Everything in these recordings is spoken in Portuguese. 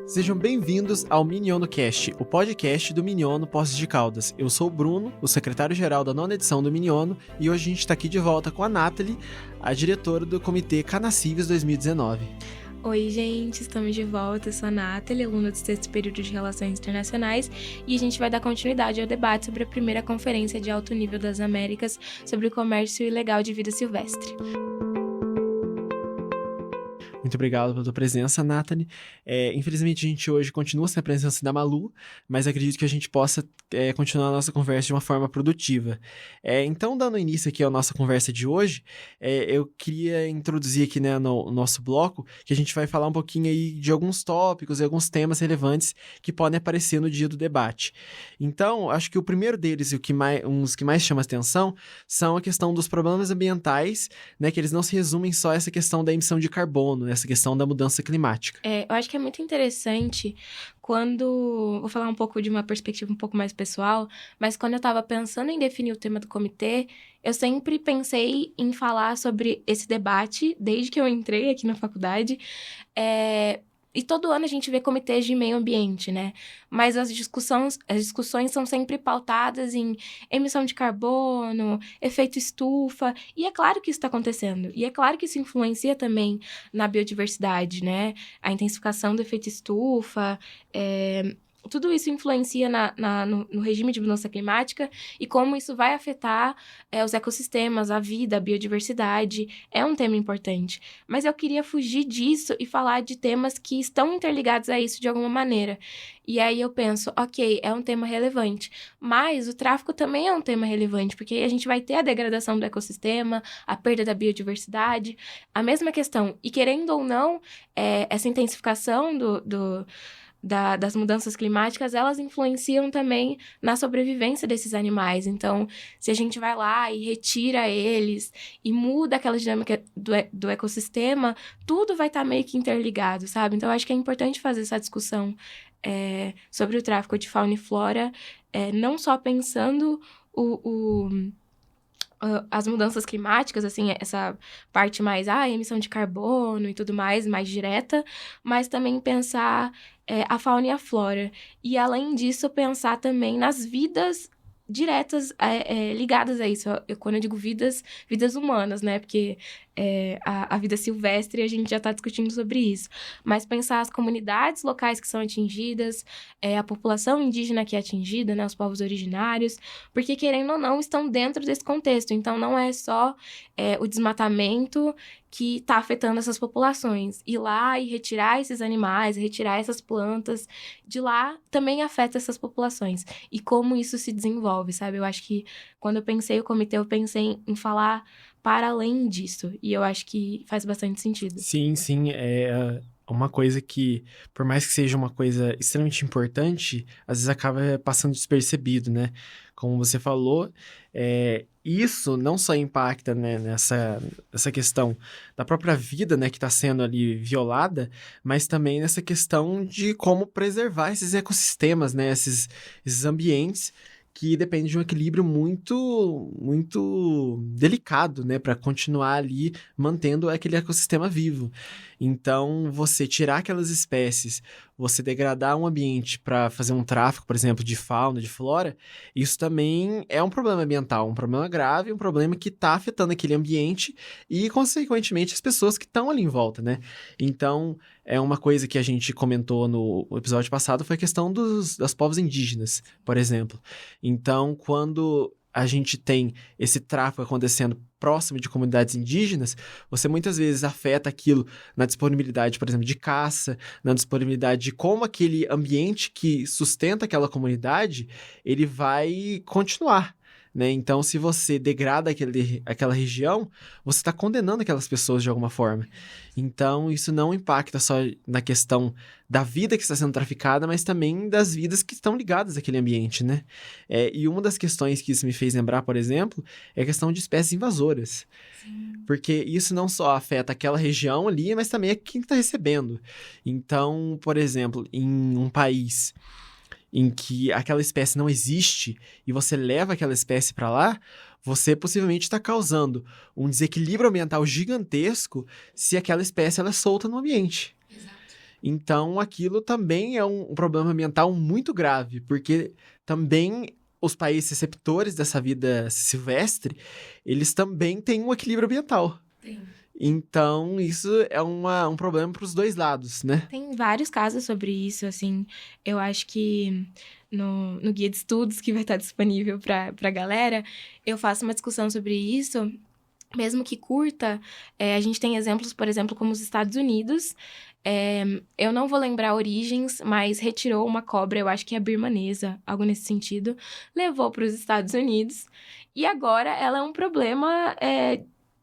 Sejam bem-vindos ao MinionoCast, o podcast do Miniono Poços de Caldas. Eu sou o Bruno, o secretário-geral da 9ª edição do Miniono, e hoje a gente está aqui de volta com a Nathalie, a diretora do Comitê Canacives 2019. Oi, gente, estamos de volta. Eu sou a Nathalie, aluna do 6º período de Relações Internacionais, e a gente vai dar continuidade ao debate sobre a primeira conferência de alto nível das Américas sobre o comércio ilegal de vida silvestre. Muito obrigado pela tua presença, Nathalie. Infelizmente, a gente hoje continua sem a presença da Malu, mas acredito que a gente possa continuar a nossa conversa de uma forma produtiva. Então, dando início aqui à nossa conversa de hoje, eu queria introduzir aqui, né, no nosso bloco, que a gente vai falar um pouquinho aí de alguns tópicos e alguns temas relevantes que podem aparecer no dia do debate. Então, acho que o primeiro deles e um dos que mais chama a atenção são a questão dos problemas ambientais, né, que eles não se resumem só a essa questão da emissão de carbono, essa questão da mudança climática. Eu acho que é muito interessante quando... Vou falar um pouco de uma perspectiva um pouco mais pessoal, mas quando eu estava pensando em definir o tema do comitê, eu sempre pensei em falar sobre esse debate, desde que eu entrei aqui na faculdade. E todo ano a gente vê comitês de meio ambiente, né? Mas as discussões são sempre pautadas em emissão de carbono, efeito estufa, e é claro que isso está acontecendo. E é claro que isso influencia também na biodiversidade, né? A intensificação do efeito estufa, tudo isso influencia no regime de mudança climática e como isso vai afetar os ecossistemas, a vida, a biodiversidade. É um tema importante. Mas eu queria fugir disso e falar de temas que estão interligados a isso de alguma maneira. E aí eu penso, ok, é um tema relevante, mas o tráfico também é um tema relevante, porque a gente vai ter a degradação do ecossistema, a perda da biodiversidade, a mesma questão. E querendo ou não, essa intensificação das mudanças climáticas, elas influenciam também na sobrevivência desses animais. Então, se a gente vai lá e retira eles e muda aquela dinâmica do ecossistema, tudo vai estar meio que interligado, sabe? Então, eu acho que é importante fazer essa discussão sobre o tráfico de fauna e flora, não só pensando as mudanças climáticas, assim, essa parte mais, emissão de carbono e tudo mais direta, mas também pensar a fauna e a flora. E, além disso, pensar também nas vidas diretas ligadas a isso. Quando eu digo vidas humanas, né? Porque a vida silvestre, a gente já está discutindo sobre isso. Mas pensar as comunidades locais que são atingidas, a população indígena que é atingida, né? Os povos originários, porque, querendo ou não, estão dentro desse contexto. Então, não é só o desmatamento que está afetando essas populações. Ir lá e retirar esses animais, retirar essas plantas de lá, também afeta essas populações. E como isso se desenvolve, sabe? Eu acho que, quando eu pensei o comitê, eu pensei em falar para além disso. E eu acho que faz bastante sentido. Sim, é uma coisa que, por mais que seja uma coisa extremamente importante, às vezes acaba passando despercebido, né? Como você falou, isso não só impacta, né, nessa questão da própria vida, né, que está sendo ali violada, mas também nessa questão de como preservar esses ecossistemas, né, esses ambientes que dependem de um equilíbrio muito, muito delicado, né, para continuar ali mantendo aquele ecossistema vivo. Então, você tirar aquelas espécies, você degradar um ambiente para fazer um tráfico, por exemplo, de fauna, de flora, isso também é um problema ambiental, um problema grave, um problema que está afetando aquele ambiente e, consequentemente, as pessoas que estão ali em volta, né? Então, uma coisa que a gente comentou no episódio passado foi a questão dos povos indígenas, por exemplo. Então, quando a gente tem esse tráfico acontecendo próximo de comunidades indígenas, você muitas vezes afeta aquilo na disponibilidade, por exemplo, de caça, na disponibilidade de como aquele ambiente que sustenta aquela comunidade, ele vai continuar, né? Então, se você degrada aquela região, você está condenando aquelas pessoas de alguma forma. Então, isso não impacta só na questão da vida que está sendo traficada, mas também das vidas que estão ligadas àquele ambiente, né? E uma das questões que isso me fez lembrar, por exemplo, é a questão de espécies invasoras. Sim. Porque isso não só afeta aquela região ali, mas também é quem está recebendo. Então, por exemplo, em um país em que aquela espécie não existe e você leva aquela espécie para lá, você possivelmente está causando um desequilíbrio ambiental gigantesco se aquela espécie ela é solta no ambiente. Exato. Então, aquilo também é um problema ambiental muito grave, porque também os países receptores dessa vida silvestre, eles também têm um equilíbrio ambiental. Tem. Então, isso é um problema para os dois lados, né? Tem vários casos sobre isso, assim. Eu acho que no guia de estudos que vai estar disponível para a galera, eu faço uma discussão sobre isso. Mesmo que curta, a gente tem exemplos, por exemplo, como os Estados Unidos. Eu não vou lembrar origens, mas retirou uma cobra, eu acho que é birmanesa, algo nesse sentido, levou para os Estados Unidos, e agora ela é um problema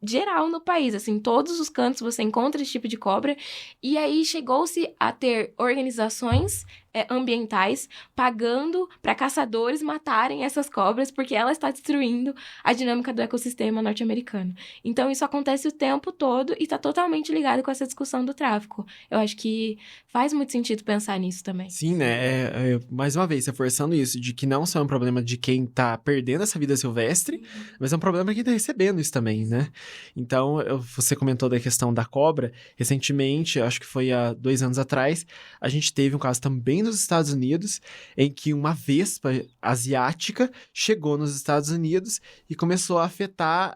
geral no país, assim, em todos os cantos você encontra esse tipo de cobra, e aí chegou-se a ter organizações ambientais pagando para caçadores matarem essas cobras, porque ela está destruindo a dinâmica do ecossistema norte-americano. Então, isso acontece o tempo todo e está totalmente ligado com essa discussão do tráfico. Eu acho que faz muito sentido pensar nisso também. Sim, né? Mais uma vez, reforçando isso, de que não só é um problema de quem está perdendo essa vida silvestre, mas é um problema de quem está recebendo isso também, né? Então, você comentou da questão da cobra. Recentemente, acho que foi há 2 anos atrás, a gente teve um caso também nos Estados Unidos, em que uma vespa asiática chegou nos Estados Unidos e começou a afetar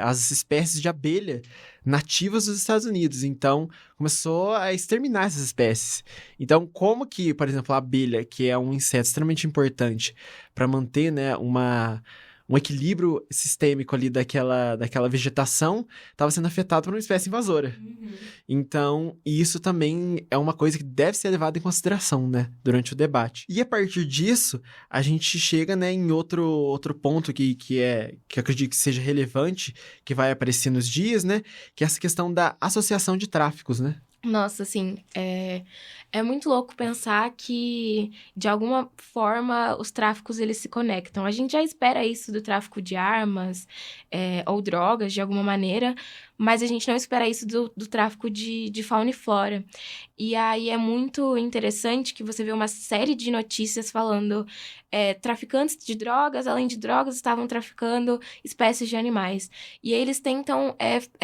as espécies de abelha nativas dos Estados Unidos. Então, começou a exterminar essas espécies. Então, como que, por exemplo, a abelha, que é um inseto extremamente importante para manter, né, um equilíbrio sistêmico ali daquela vegetação, estava sendo afetado por uma espécie invasora. Então, isso também é uma coisa que deve ser levada em consideração, né, durante o debate. E a partir disso, a gente chega, né, em outro ponto que eu acredito que seja relevante, que vai aparecer nos dias, né, que é essa questão da associação de tráficos, né? Nossa, assim, é muito louco pensar que, de alguma forma, os tráficos, eles se conectam. A gente já espera isso do tráfico de armas ou drogas, de alguma maneira, mas a gente não espera isso do tráfico de fauna e flora. E aí é muito interessante que você vê uma série de notícias falando traficantes de drogas, além de drogas, estavam traficando espécies de animais. E aí eles tentam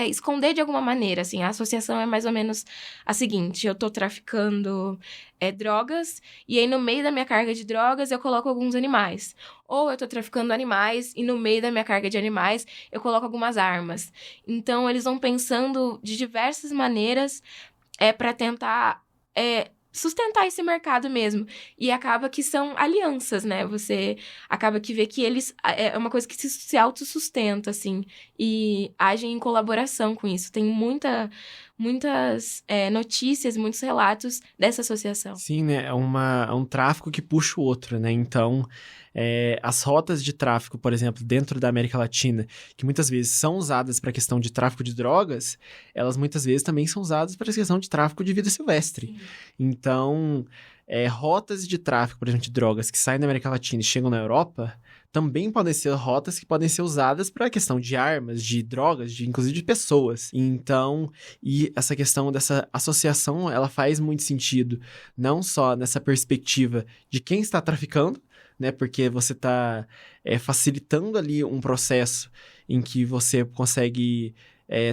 esconder de alguma maneira, assim, a associação é mais ou menos a seguinte: eu tô traficando drogas, e aí no meio da minha carga de drogas eu coloco alguns animais. Ou eu tô traficando animais, e no meio da minha carga de animais eu coloco algumas armas. Então eles vão pensando de diversas maneiras para tentar sustentar esse mercado mesmo. E acaba que são alianças, né? Você acaba que vê que eles... É uma coisa que se autossustenta, assim. E agem em colaboração com isso. Tem muitas notícias, muitos relatos dessa associação. Sim, né? É um tráfico que puxa o outro, né? Então, as rotas de tráfico, por exemplo, dentro da América Latina, que muitas vezes são usadas para a questão de tráfico de drogas, elas muitas vezes também são usadas para a questão de tráfico de vida silvestre. Sim. Então, rotas de tráfico, por exemplo, de drogas que saem da América Latina e chegam na Europa, também podem ser rotas que podem ser usadas para a questão de armas, de drogas, inclusive de pessoas. Então, e essa questão dessa associação, ela faz muito sentido, não só nessa perspectiva de quem está traficando, né? Porque você está facilitando ali um processo em que você consegue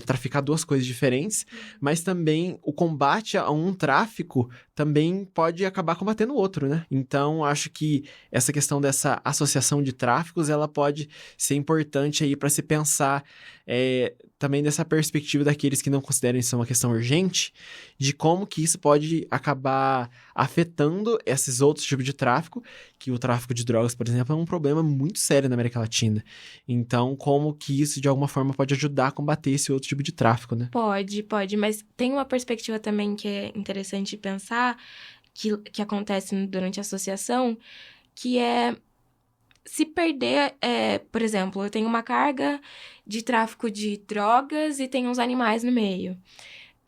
traficar 2 coisas diferentes, mas também o combate a um tráfico também pode acabar combatendo o outro, né? Então, acho que essa questão dessa associação de tráficos, ela pode ser importante aí para se pensar também dessa perspectiva daqueles que não consideram isso uma questão urgente, de como que isso pode acabar afetando esses outros tipos de tráfico, que o tráfico de drogas, por exemplo, é um problema muito sério na América Latina. Então, como que isso, de alguma forma, pode ajudar a combater esse outro tipo de tráfico, né? Pode, mas tem uma perspectiva também que é interessante pensar, que acontece durante a associação, que é se perder, por exemplo, eu tenho uma carga de tráfico de drogas e tem uns animais no meio.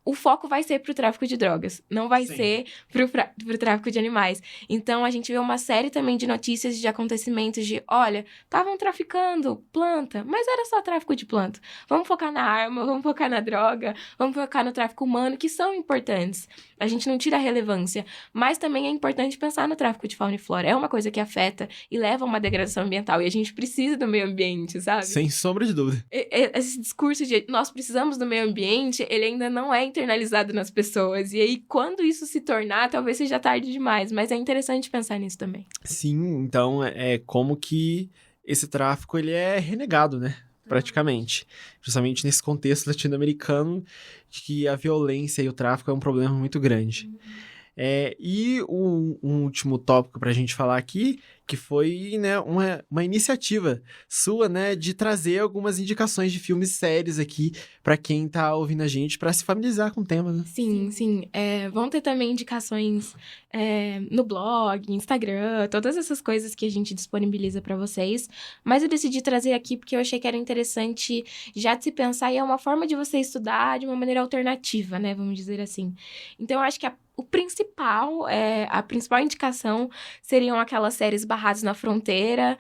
O foco vai ser pro tráfico de drogas, não vai ser pro tráfico de animais. Então, a gente vê uma série também de notícias de acontecimentos de, olha, estavam traficando planta, mas era só tráfico de planta. Vamos focar na arma, vamos focar na droga, vamos focar no tráfico humano, que são importantes. A gente não tira a relevância, mas também é importante pensar no tráfico de fauna e flora. É uma coisa que afeta e leva a uma degradação ambiental, e a gente precisa do meio ambiente, sabe? Sem sombra de dúvida. Esse discurso de nós precisamos do meio ambiente, ele ainda não é internalizado nas pessoas. E aí, quando isso se tornar, talvez seja tarde demais. Mas é interessante pensar nisso também. Sim, então é como que esse tráfico ele é renegado, né? Praticamente. Justamente nesse contexto latino-americano de que a violência e o tráfico é um problema muito grande. E um último tópico para a gente falar aqui, que foi, né, uma iniciativa sua, né, de trazer algumas indicações de filmes e séries aqui para quem tá ouvindo a gente, para se familiarizar com o tema, né? Sim. Vão ter também indicações no blog, Instagram, todas essas coisas que a gente disponibiliza para vocês. Mas eu decidi trazer aqui porque eu achei que era interessante já de se pensar e é uma forma de você estudar de uma maneira alternativa, né, vamos dizer assim. Então, eu acho que a principal indicação seriam aquelas séries Barrados na Fronteira,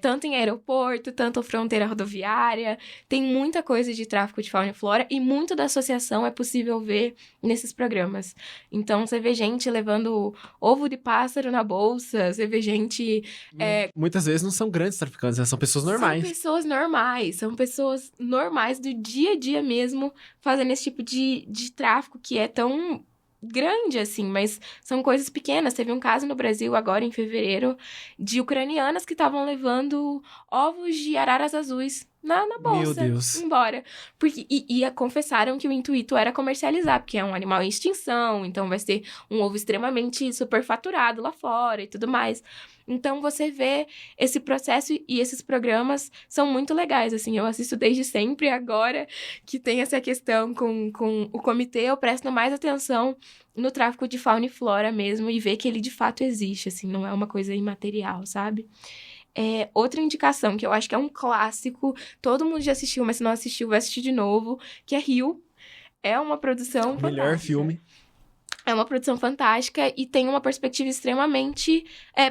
tanto em aeroporto, tanto fronteira rodoviária. Tem muita coisa de tráfico de fauna e flora e muito da associação é possível ver nesses programas. Então, você vê gente levando ovo de pássaro na bolsa, você vê gente... Muitas vezes não são grandes traficantes, né? São pessoas normais. São pessoas normais do dia a dia mesmo, fazendo esse tipo de tráfico que é tão grande, assim, mas são coisas pequenas. Teve um caso no Brasil, agora em fevereiro, de ucranianas que estavam levando ovos de araras azuis na bolsa. Meu Deus. Embora. Porque, e confessaram que o intuito era comercializar, porque é um animal em extinção, então vai ser um ovo extremamente superfaturado lá fora e tudo mais. Então, você vê esse processo e esses programas são muito legais, assim. Eu assisto desde sempre, agora que tem essa questão com o comitê, eu presto mais atenção no tráfico de fauna e flora mesmo e ver que ele de fato existe, assim, não é uma coisa imaterial, sabe? Outra indicação, que eu acho que é um clássico, todo mundo já assistiu, mas se não assistiu, vai assistir de novo, que é Rio. É uma produção fantástica. Melhor filme. É uma produção fantástica e tem uma perspectiva extremamente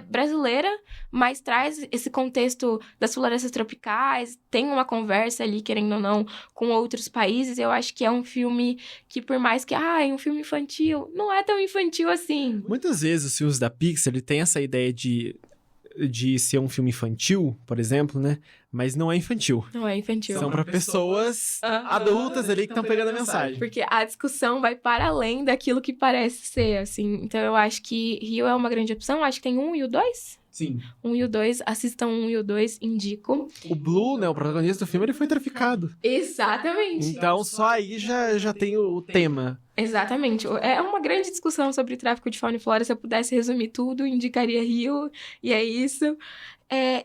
brasileira, mas traz esse contexto das florestas tropicais, tem uma conversa ali, querendo ou não, com outros países. Eu acho que é um filme que, por mais que, é um filme infantil, não é tão infantil assim. Muitas vezes os filmes da Pixar, ele tem essa ideia de ser um filme infantil, por exemplo, né? Mas não é infantil. Não é infantil. São para pessoas adultas ali que estão pegando a mensagem. Porque a discussão vai para além daquilo que parece ser, assim. Então, eu acho que Rio é uma grande opção. Acho que tem 1 e o 2. Sim. 1 e o 2. Assistam 1 e o 2, indico. O Blue, né, o protagonista do filme, ele foi traficado. Exatamente. Então, só aí já tem o tema. Exatamente. É uma grande discussão sobre tráfico de fauna e flora. Se eu pudesse resumir tudo, indicaria Rio. E é isso.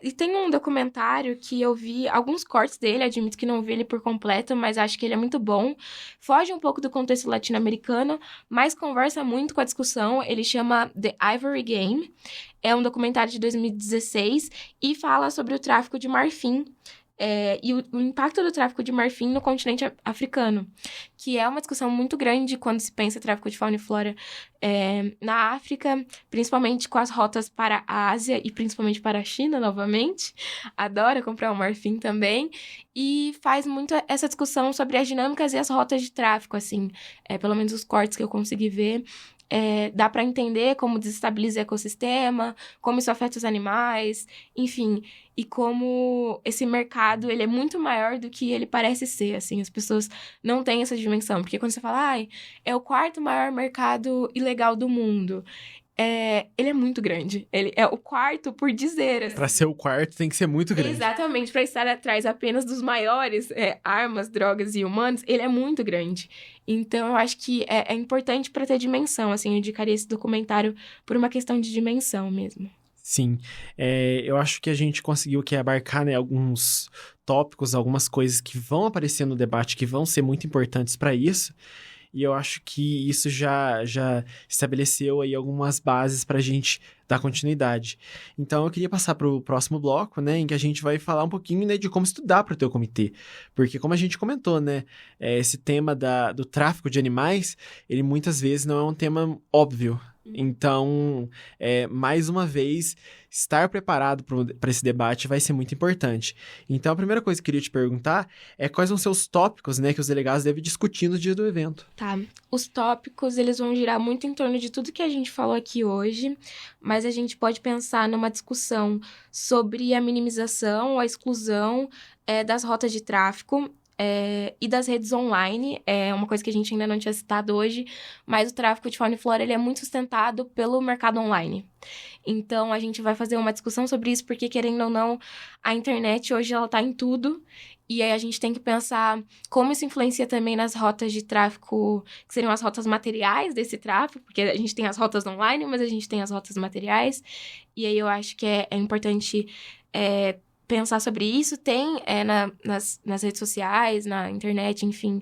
E tem um documentário que eu vi alguns cortes dele, admito que não vi ele por completo, mas acho que ele é muito bom. Foge um pouco do contexto latino-americano, mas conversa muito com a discussão. Ele chama The Ivory Game. É um documentário de 2016 e fala sobre o tráfico de marfim. E o impacto do tráfico de marfim no continente africano, que é uma discussão muito grande quando se pensa tráfico de fauna e flora na África, principalmente com as rotas para a Ásia e principalmente para a China, novamente. Adora comprar um marfim também. E faz muito essa discussão sobre as dinâmicas e as rotas de tráfico, assim. Pelo menos os cortes que eu consegui ver. Dá para entender como desestabiliza o ecossistema, como isso afeta os animais, enfim, e como esse mercado ele é muito maior do que ele parece ser, assim, as pessoas não têm essa dimensão, porque quando você fala, é o 4º maior mercado ilegal do mundo, ele é muito grande, ele é o 4º por dizer, assim. Pra ser o 4º tem que ser muito grande. Exatamente, para estar atrás apenas dos maiores armas, drogas e humanos, ele é muito grande. Então, eu acho que é importante para ter dimensão, assim, eu indicaria esse documentário por uma questão de dimensão mesmo. Sim, eu acho que a gente conseguiu aqui abarcar, né, alguns tópicos, algumas coisas que vão aparecer no debate, que vão ser muito importantes para isso. E eu acho que isso já estabeleceu aí algumas bases para a gente dar continuidade. Então, eu queria passar para o próximo bloco, né, em que a gente vai falar um pouquinho, né, de como estudar para o teu comitê. Porque, como a gente comentou, né, esse tema do tráfico de animais, ele muitas vezes não é um tema óbvio. Então, mais uma vez, estar preparado para esse debate vai ser muito importante. Então, a primeira coisa que eu queria te perguntar é quais vão ser os tópicos, né, que os delegados devem discutir no dia do evento. Tá. Os tópicos, eles vão girar muito em torno de tudo que a gente falou aqui hoje, mas a gente pode pensar numa discussão sobre a minimização ou a exclusão das rotas de tráfico. e das redes online. É uma coisa que a gente ainda não tinha citado hoje, mas o tráfico de fauna e flora ele é muito sustentado pelo mercado online. Então, a gente vai fazer uma discussão sobre isso, porque, querendo ou não, a internet hoje ela tá em tudo. E aí a gente tem que pensar como isso influencia também nas rotas de tráfico, que seriam as rotas materiais desse tráfico, porque a gente tem as rotas online, mas a gente tem as rotas materiais. E aí eu acho que é importante pensar sobre isso. Tem nas redes sociais, na internet, enfim,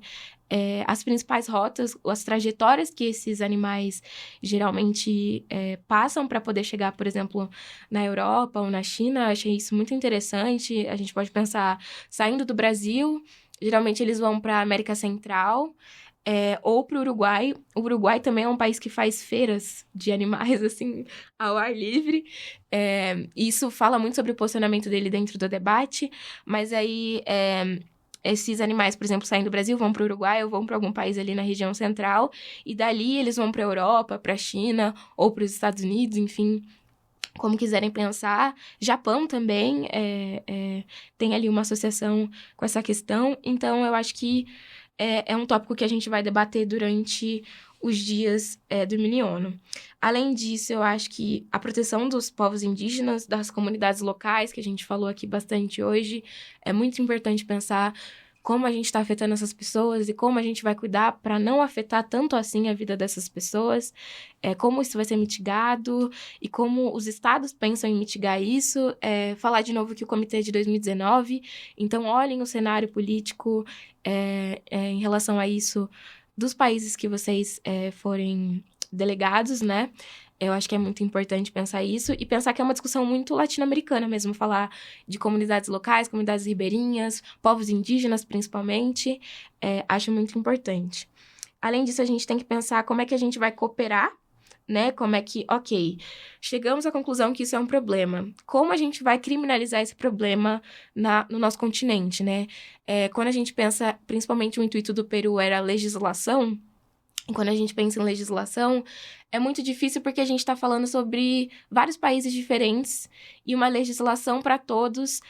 as principais rotas, as trajetórias que esses animais geralmente passam para poder chegar, por exemplo, na Europa ou na China. Achei isso muito interessante. A gente pode pensar, saindo do Brasil, geralmente eles vão para a América Central, ou para o Uruguai. O Uruguai também é um país que faz feiras de animais, assim, ao ar livre. Isso fala muito sobre o posicionamento dele dentro do debate, mas aí esses animais, por exemplo, saem do Brasil, vão para o Uruguai ou vão para algum país ali na região central, e dali eles vão para a Europa, para a China ou para os Estados Unidos, enfim, como quiserem pensar. Japão também tem ali uma associação com essa questão. Então, eu acho que é um tópico que a gente vai debater durante os dias do Miniono. Além disso, eu acho que a proteção dos povos indígenas, das comunidades locais, que a gente falou aqui bastante hoje, é muito importante pensar como a gente está afetando essas pessoas e como a gente vai cuidar para não afetar tanto assim a vida dessas pessoas, como isso vai ser mitigado e como os estados pensam em mitigar isso. Falar de novo que o comitê é de 2019, então olhem o cenário político em relação a isso dos países que vocês forem delegados, né? Eu acho que é muito importante pensar isso e pensar que é uma discussão muito latino-americana mesmo, falar de comunidades locais, comunidades ribeirinhas, povos indígenas principalmente, acho muito importante. Além disso, a gente tem que pensar como é que a gente vai cooperar, né? Como é que, chegamos à conclusão que isso é um problema. Como a gente vai criminalizar esse problema no nosso continente, né? Quando a gente pensa, principalmente o intuito do Peru era a legislação. E quando a gente pensa em legislação, é muito difícil porque a gente está falando sobre vários países diferentes e uma legislação para todos,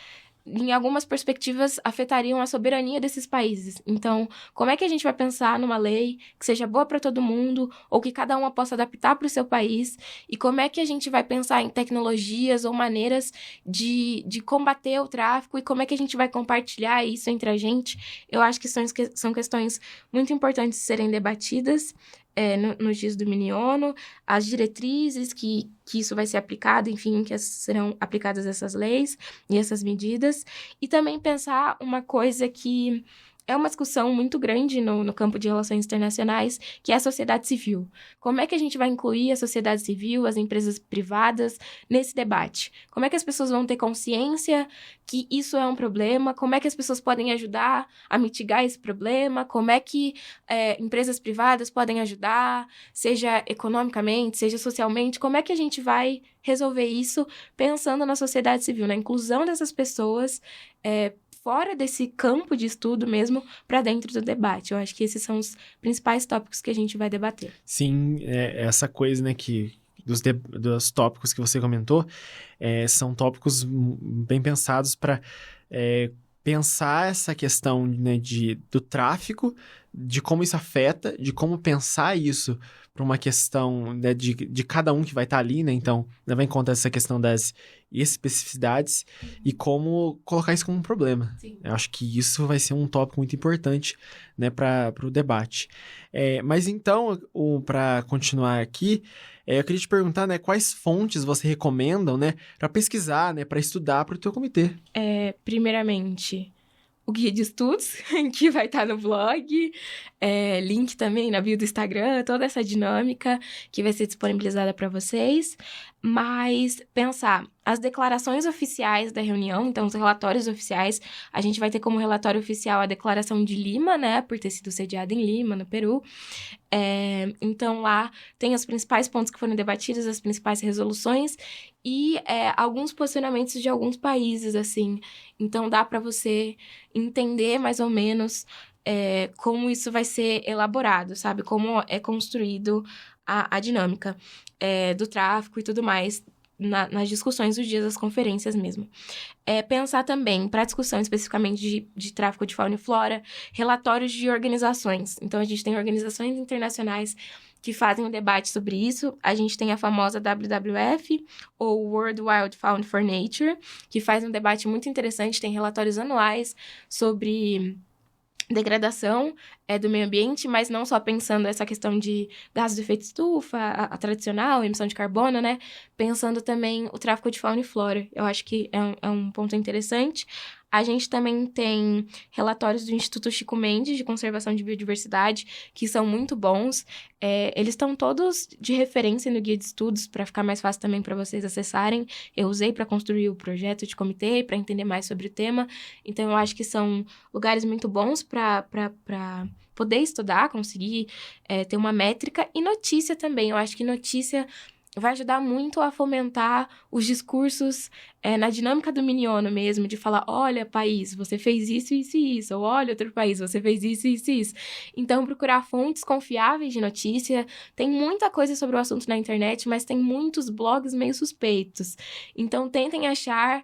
em algumas perspectivas, afetariam a soberania desses países. Então, como é que a gente vai pensar numa lei que seja boa para todo mundo ou que cada uma possa adaptar para o seu país? E como é que a gente vai pensar em tecnologias ou maneiras de combater o tráfico e como é que a gente vai compartilhar isso entre a gente? Eu acho que são questões muito importantes de serem debatidas nos dias do Miniono, as diretrizes que isso vai ser aplicado, enfim, que serão aplicadas essas leis e essas medidas, e também pensar uma coisa que é uma discussão muito grande no campo de relações internacionais, que é a sociedade civil. Como é que a gente vai incluir a sociedade civil, as empresas privadas nesse debate? Como é que as pessoas vão ter consciência que isso é um problema? Como é que as pessoas podem ajudar a mitigar esse problema? Como é que empresas privadas podem ajudar, seja economicamente, seja socialmente? Como é que a gente vai resolver isso pensando na sociedade civil, na inclusão dessas pessoas fora desse campo de estudo mesmo, para dentro do debate? Eu acho que esses são os principais tópicos que a gente vai debater. Sim, essa coisa, né, que dos tópicos que você comentou, são tópicos bem pensados para pensar essa questão, né, do tráfico, de como isso afeta, de como pensar isso para uma questão, né, de cada um que vai estar ali, né? Então, levar em conta essa questão das especificidades e como colocar isso como um problema. Sim. Eu acho que isso vai ser um tópico muito importante, né, para o debate. Mas então, para continuar aqui, eu queria te perguntar, né, quais fontes você recomendam, né, para pesquisar, né, para estudar para o teu comitê? Primeiramente, o guia de estudos, que vai estar no blog, link também na bio do Instagram, toda essa dinâmica que vai ser disponibilizada para vocês. Mas pensar as declarações oficiais da reunião, então os relatórios oficiais, a gente vai ter como relatório oficial a declaração de Lima, né, por ter sido sediada em Lima, no Peru. Então lá tem os principais pontos que foram debatidos, as principais resoluções e alguns posicionamentos de alguns países, assim. Então dá para você entender mais ou menos como isso vai ser elaborado, sabe? Como é construído a dinâmica do tráfico e tudo mais. nas discussões dos dias das conferências mesmo. Pensar também, para discussão especificamente de tráfico de fauna e flora, relatórios de organizações. Então, a gente tem organizações internacionais que fazem um debate sobre isso. A gente tem a famosa WWF, ou World Wild Fund for Nature, que faz um debate muito interessante, tem relatórios anuais sobre degradação do meio ambiente, mas não só pensando essa questão de gases de efeito estufa, a tradicional, emissão de carbono, né? Pensando também o tráfico de fauna e flora. Eu acho que é um ponto interessante. A gente também tem relatórios do Instituto Chico Mendes de Conservação de Biodiversidade, que são muito bons. Eles estão todos de referência no guia de estudos, para ficar mais fácil também para vocês acessarem. Eu usei para construir o projeto de comitê, para entender mais sobre o tema. Então, eu acho que são lugares muito bons para poder estudar, conseguir ter uma métrica. E notícia também. Eu acho que notícia vai ajudar muito a fomentar os discursos na dinâmica do miniono mesmo, de falar, olha, país, você fez isso, isso e isso, ou olha, outro país, você fez isso, isso e isso. Então, procurar fontes confiáveis de notícia. Tem muita coisa sobre o assunto na internet, mas tem muitos blogs meio suspeitos. Então, tentem achar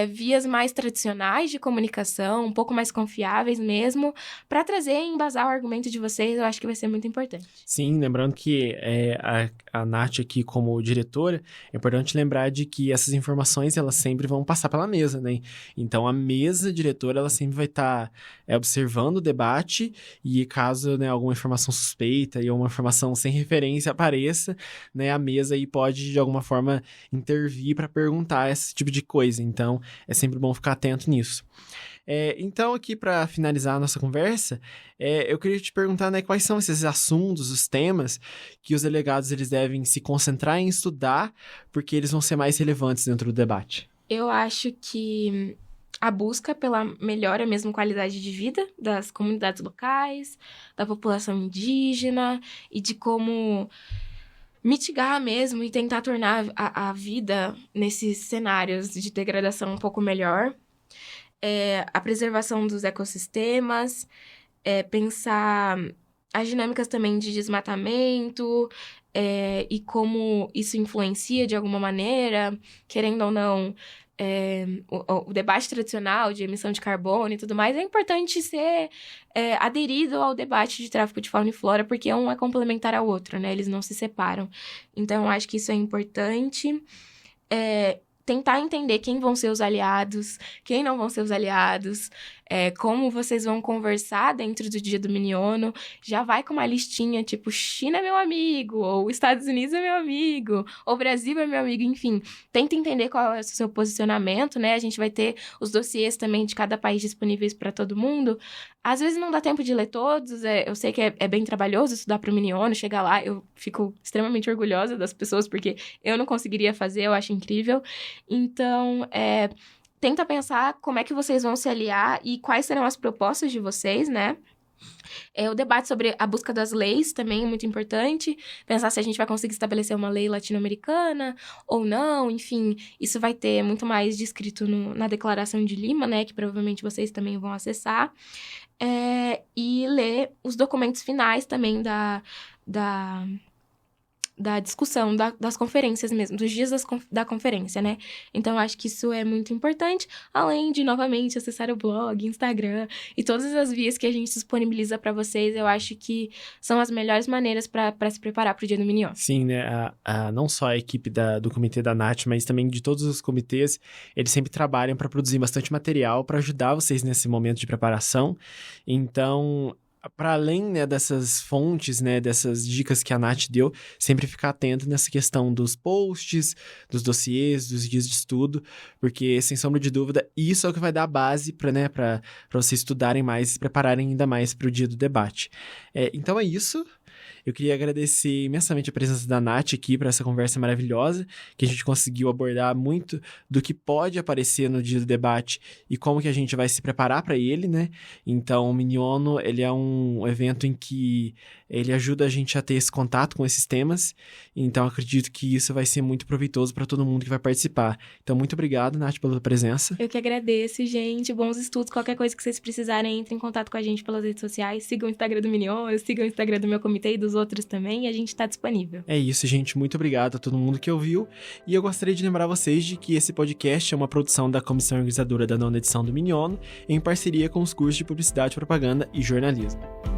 vias mais tradicionais de comunicação, um pouco mais confiáveis mesmo, para trazer e embasar o argumento de vocês. Eu acho que vai ser muito importante. Sim, lembrando que a Nath aqui como diretora, é importante lembrar de que essas informações elas sempre vão passar pela mesa, né? Então, a mesa diretora, ela sempre vai estar observando o debate e caso, né, alguma informação suspeita e uma informação sem referência apareça, né, a mesa aí pode, de alguma forma, intervir para perguntar esse tipo de coisa. Então, é sempre bom ficar atento nisso. Então, aqui para finalizar a nossa conversa, eu queria te perguntar, né, quais são esses assuntos, os temas que os delegados eles devem se concentrar em estudar, porque eles vão ser mais relevantes dentro do debate. Eu acho que a busca pela melhora mesmo qualidade de vida das comunidades locais, da população indígena e de como mitigar mesmo e tentar tornar a vida nesses cenários de degradação um pouco melhor. A preservação dos ecossistemas, pensar as dinâmicas também de desmatamento e como isso influencia de alguma maneira, querendo ou não, o debate tradicional de emissão de carbono e tudo mais, é importante ser aderido ao debate de tráfico de fauna e flora, porque um é complementar ao outro, né? Eles não se separam. Então, eu acho que isso é importante. Tentar entender quem vão ser os aliados, quem não vão ser os aliados, como vocês vão conversar dentro do Dia do Miniono. Já vai com uma listinha, tipo, China é meu amigo, ou Estados Unidos é meu amigo, ou Brasil é meu amigo, enfim. Tenta entender qual é o seu posicionamento, né? A gente vai ter os dossiês também de cada país disponíveis para todo mundo. Às vezes não dá tempo de ler todos, eu sei que é bem trabalhoso estudar para o Miniono, chegar lá, eu fico extremamente orgulhosa das pessoas, porque eu não conseguiria fazer, eu acho incrível. Então, tenta pensar como é que vocês vão se aliar e quais serão as propostas de vocês, né? O debate sobre a busca das leis também é muito importante. Pensar se a gente vai conseguir estabelecer uma lei latino-americana ou não. Enfim, isso vai ter muito mais descrito na Declaração de Lima, né? Que provavelmente vocês também vão acessar. E ler os documentos finais também da discussão, das conferências mesmo, dos dias da conferência, né? Então, eu acho que isso é muito importante, além de, novamente, acessar o blog, Instagram e todas as vias que a gente disponibiliza para vocês. Eu acho que são as melhores maneiras para se preparar para o Dia do Miniono. Sim, né? Não só a equipe do comitê da Nath, mas também de todos os comitês, eles sempre trabalham para produzir bastante material para ajudar vocês nesse momento de preparação. Então, para além, né, dessas fontes, né, dessas dicas que a Nath deu, sempre ficar atento nessa questão dos posts, dos dossiês, dos guias de estudo, porque, sem sombra de dúvida, isso é o que vai dar a base para vocês estudarem mais e se prepararem ainda mais para o dia do debate. Então é isso. Eu queria agradecer imensamente a presença da Nath aqui para essa conversa maravilhosa, que a gente conseguiu abordar muito do que pode aparecer no dia do debate e como que a gente vai se preparar para ele, né? Então, o Miniono, ele é um evento em que ele ajuda a gente a ter esse contato com esses temas, então acredito que isso vai ser muito proveitoso para todo mundo que vai participar. Então, muito obrigado, Nath, pela presença. Eu que agradeço, gente. Bons estudos. Qualquer coisa que vocês precisarem, entrem em contato com a gente pelas redes sociais. Sigam o Instagram do Miniono, sigam o Instagram do meu comitê e dos dos outros também, e a gente está disponível. É isso, gente. Muito obrigado a todo mundo que ouviu. E eu gostaria de lembrar vocês de que esse podcast é uma produção da Comissão Organizadora da 9ª edição do Miniono, em parceria com os cursos de Publicidade, Propaganda e Jornalismo.